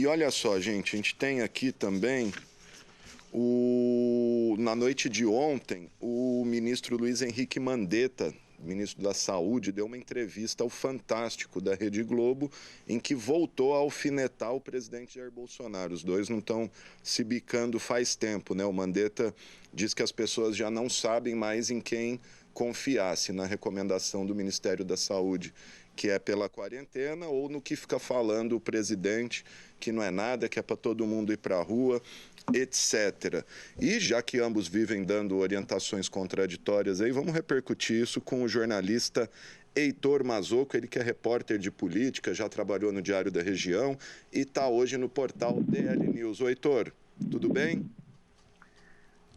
E olha só, gente, a gente tem aqui também, na noite de ontem, o ministro Luiz Henrique Mandetta, ministro da Saúde, deu uma entrevista ao Fantástico da Rede Globo, em que voltou a alfinetar o presidente Jair Bolsonaro. Os dois não estão se bicando faz tempo, né? O Mandetta diz que as pessoas já não sabem mais em quem confiar, se na recomendação do Ministério da Saúde, que é pela quarentena, ou no que fica falando o presidente, que não é nada, que é para todo mundo ir para a rua, etc. E já que ambos vivem dando orientações contraditórias aí, vamos repercutir isso com o jornalista Heitor Mazocco, ele que é repórter de política, já trabalhou no Diário da Região e está hoje no portal DL News. Oi, Heitor, tudo bem?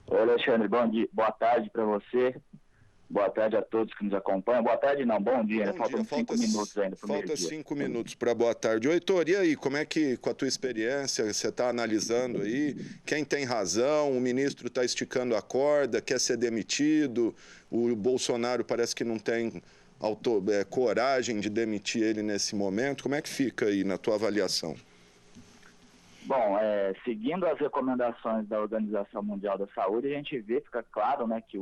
Oi, Alexandre, bom dia, boa tarde para você. Boa tarde a todos que nos acompanham. Boa tarde não, bom dia. Faltam 5 minutos ainda para o meio-dia. Falta 5 minutos para boa tarde. Oi, Heitor, e aí, como é que, com a tua experiência, você está analisando aí? Quem tem razão? O ministro está esticando a corda, quer ser demitido? O Bolsonaro parece que não tem coragem de demitir ele nesse momento. Como é que fica aí na tua avaliação? Bom, seguindo as recomendações da Organização Mundial da Saúde, a gente vê, fica claro, né, que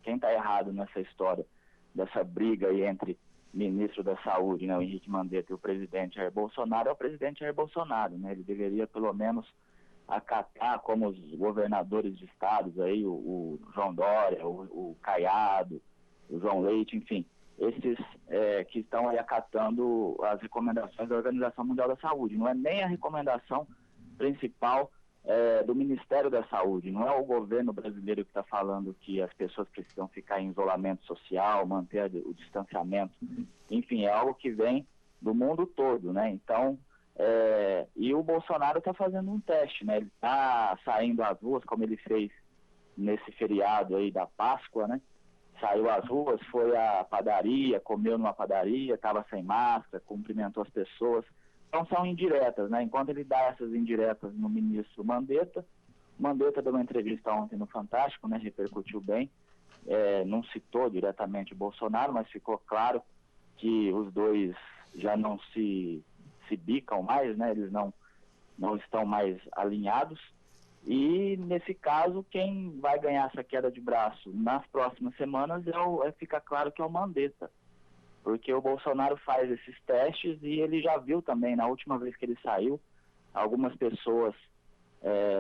quem está errado nessa história, dessa briga aí entre o ministro da Saúde, né, o Henrique Mandetta, e o presidente Jair Bolsonaro, é o presidente Jair Bolsonaro, né? Ele deveria, pelo menos, acatar como os governadores de estados, aí, o João Dória, o Caiado, o João Leite, enfim, esses que estão aí acatando as recomendações da Organização Mundial da Saúde. Não é nem a recomendação principal do Ministério da Saúde, não é o governo brasileiro que está falando que as pessoas precisam ficar em isolamento social, manter o distanciamento, enfim, é algo que vem do mundo todo, né? Então, e o Bolsonaro está fazendo um teste, né? Ele está saindo às ruas, como ele fez nesse feriado aí da Páscoa, né? Saiu às ruas, foi à padaria, comeu numa padaria, estava sem máscara, cumprimentou as pessoas. Então são indiretas, né? Enquanto ele dá essas indiretas no ministro Mandetta, Mandetta deu uma entrevista ontem no Fantástico, né? Repercutiu bem, não citou diretamente o Bolsonaro, mas ficou claro que os dois já não se bicam mais, né? Eles não estão mais alinhados. E, nesse caso, quem vai ganhar essa queda de braço nas próximas semanas fica claro que é o Mandetta. Porque o Bolsonaro faz esses testes e ele já viu também, na última vez que ele saiu, algumas pessoas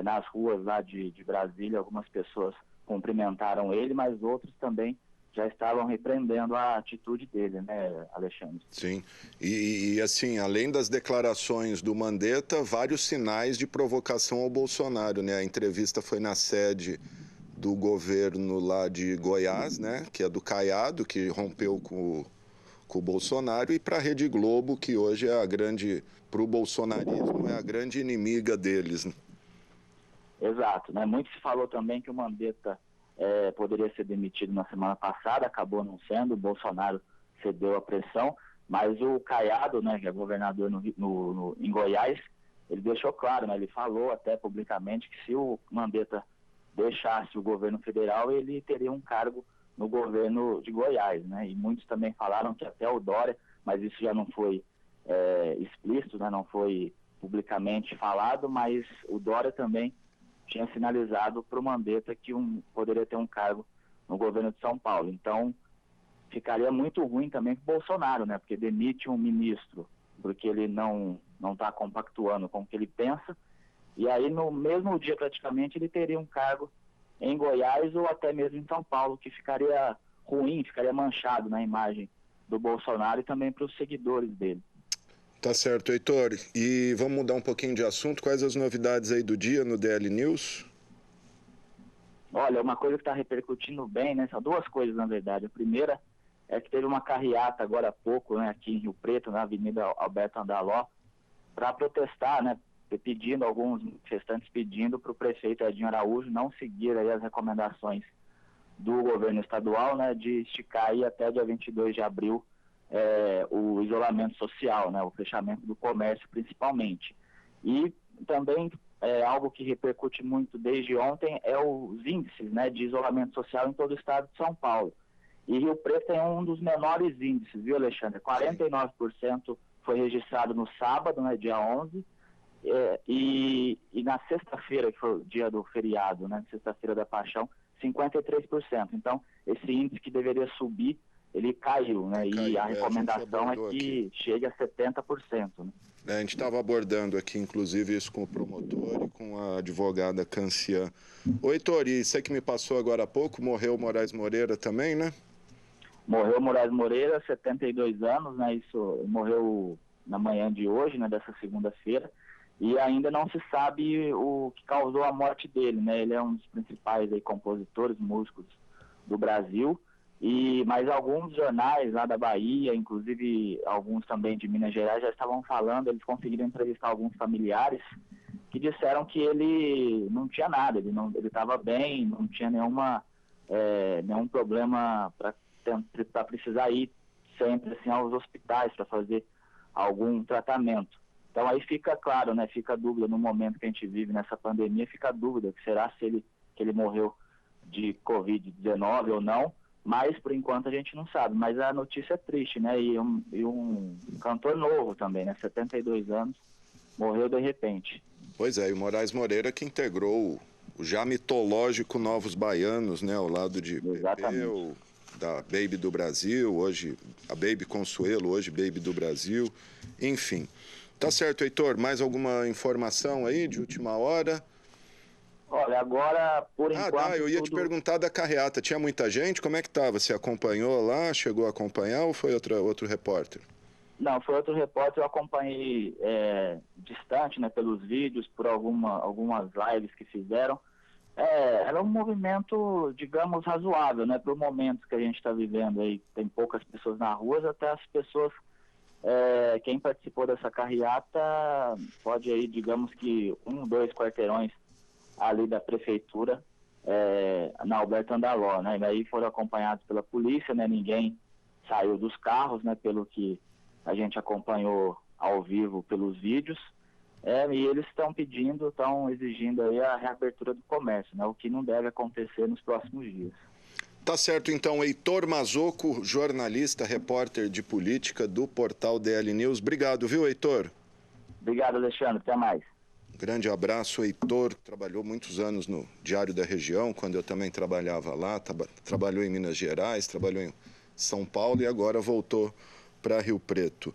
nas ruas lá de Brasília, algumas pessoas cumprimentaram ele, mas outros também já estavam repreendendo a atitude dele, né, Alexandre? Sim, e assim, além das declarações do Mandetta, vários sinais de provocação ao Bolsonaro, né? A entrevista foi na sede do governo lá de Goiás, né? Que é do Caiado, que rompeu com o Bolsonaro, e para a Rede Globo, que hoje é para o bolsonarismo, é a grande inimiga deles, né? Exato, né? Muito se falou também que o Mandetta poderia ser demitido na semana passada, acabou não sendo, o Bolsonaro cedeu a pressão, mas o Caiado, né, que é governador em Goiás, ele deixou claro, né, ele falou até publicamente que se o Mandetta deixasse o governo federal, ele teria um cargo no governo de Goiás, né, e muitos também falaram que até o Dória, mas isso já não foi explícito, né, não foi publicamente falado, mas o Dória também tinha sinalizado para o Mandetta que poderia ter um cargo no governo de São Paulo. Então, ficaria muito ruim também para o Bolsonaro, né? Porque demite um ministro porque ele não está compactuando com o que ele pensa, e aí no mesmo dia praticamente ele teria um cargo em Goiás ou até mesmo em São Paulo, que ficaria ruim, ficaria manchado na imagem do Bolsonaro e também para os seguidores dele. Tá certo, Heitor. E vamos mudar um pouquinho de assunto. Quais as novidades aí do dia no DL News? Olha, uma coisa que está repercutindo bem, né? São duas coisas, na verdade. A primeira é que teve uma carreata agora há pouco, né, aqui em Rio Preto, na Avenida Alberto Andaló, para protestar, né? Alguns manifestantes pedindo para o prefeito Edinho Araújo não seguir aí as recomendações do governo estadual, né, de esticar aí até dia 22 de abril o isolamento social, né, o fechamento do comércio principalmente. E também algo que repercute muito desde ontem é os índices, né, de isolamento social em todo o estado de São Paulo. E Rio Preto é um dos menores índices, viu, Alexandre? 49% foi registrado no sábado, né, dia 11, E na sexta-feira, que foi o dia do feriado, né, sexta-feira da Paixão, 53%. Então, esse índice que deveria subir, ele caiu, né? E a recomendação é que chegue a 70%. Né? A gente estava abordando aqui, inclusive, isso com o promotor e com a advogada Cancian. Ô, Heitor, e você que me passou agora há pouco, morreu o Moraes Moreira também, né? Morreu o Moraes Moreira, 72 anos, né? Isso morreu na manhã de hoje, né? Dessa segunda-feira. E ainda não se sabe o que causou a morte dele, né? Ele é um dos principais aí, compositores, músicos do Brasil. Mas alguns jornais lá da Bahia, inclusive alguns também de Minas Gerais, já estavam falando, eles conseguiram entrevistar alguns familiares que disseram que ele não tinha nada, ele estava bem, não tinha nenhum problema para precisar ir sempre assim, aos hospitais para fazer algum tratamento. Então aí fica claro, né, fica a dúvida no momento que a gente vive nessa pandemia, fica a dúvida que será que ele morreu de Covid-19 ou não, mas por enquanto a gente não sabe. Mas a notícia é triste, né, e um cantor novo também, né, 72 anos, morreu de repente. Pois é, e o Moraes Moreira que integrou o já mitológico Novos Baianos, né, ao lado de Pepeu, da Baby do Brasil, hoje a Baby Consuelo, hoje Baby do Brasil, enfim. Tá certo, Heitor, mais alguma informação aí de última hora? Olha, agora, por enquanto... eu ia te perguntar da carreata, tinha muita gente? Como é que estava? Você acompanhou lá, chegou a acompanhar ou foi outro repórter? Não, foi outro repórter, eu acompanhei distante, né, pelos vídeos, por algumas lives que fizeram. Era um movimento, digamos, razoável, né, para o momento que a gente está vivendo aí, tem poucas pessoas na rua, até as pessoas, quem participou dessa carreata pode aí, digamos que 2 quarteirões ali da prefeitura, na Alberto Andaló, né, e aí foram acompanhados pela polícia, né, ninguém saiu dos carros, né, pelo que a gente acompanhou ao vivo pelos vídeos, e eles estão exigindo aí a reabertura do comércio, né, o que não deve acontecer nos próximos dias. Tá certo, então, Heitor Mazocco, jornalista, repórter de política do portal DL News. Obrigado, viu, Heitor? Obrigado, Alexandre. Até mais. Grande abraço, Heitor. Trabalhou muitos anos no Diário da Região, quando eu também trabalhava lá. Trabalhou em Minas Gerais, trabalhou em São Paulo e agora voltou para Rio Preto.